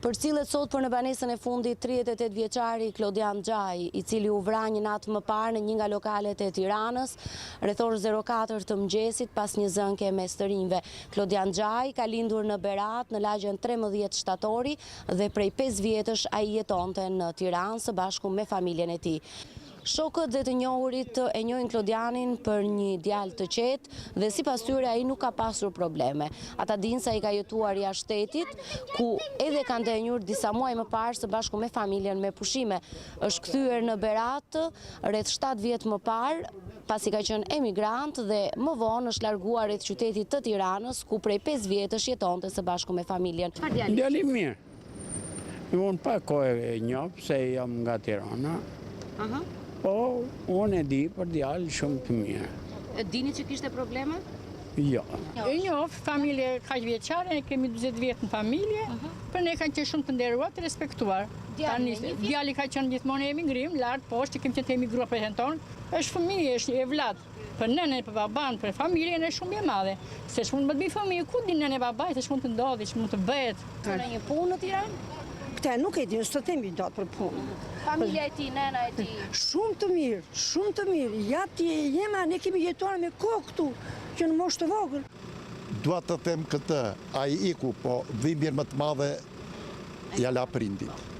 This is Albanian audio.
Përcillet sot për në banesën e fundit 38 vjeçari Klodian Xhai, i cili u vra një natë më parë në një nga lokalet e Tiranës, rreth orës 04 të mëngjesit pas një zënke mes të rinjve. Klodian Xhai ka lindur në Berat në lagjen 13 shtatori dhe prej 5 vjetësh ai jetonte në Tiranë së bashku me familjen e tij. Shokët dhe të njohurit e njohin Klodianin për një djalë të qetë dhe sipas tyre ai nuk ka pasur probleme. Ata dinë se ai ka jetuar jashtë shtetit, ku edhe ka ndenjur disa muaj më parë së bashku me familjen me pushime. Është kthyer në Berat rreth 7 vjet më parë, pasi ka qenë emigrant dhe më vonë është larguar rreth qytetit të Tiranës, ku prej 5 vjetësh jetonte së bashku me familjen. Djali mirë. Unë pa kohë e njoh se jam nga Tirana. Po, unë e di për djalë shumë të mirë. E dini që kishte probleme? Jo. E njoh, familje kaq vjeçare, ne kemi 40 vjet në familje, për ne kanë qenë shumë të nderuar, të respektuar. Djali ka qenë gjithmonë emigrim, lart poshtë, kemi qenë të emigruar për tonë. Është fëmijë, është e vlat. Për nënën, për baban, për familjen është shumë e madhe. Se s'mund të bëj fëmijë, ku din nënë e babait, se s'mund të ndodhi, s'mund të bëhet. Ka një punë në Tiranë? Këta nuk e di, së të temi do të për punë. Familja e ti, nëna e ti? Shumë të mirë, shumë të mirë. Ja ti jema, ne kemi jetuar me kohë këtu, që në moshë të vogël. Dua të them këtë, ai iku, po dhimbjen më të madhe ja la prindit.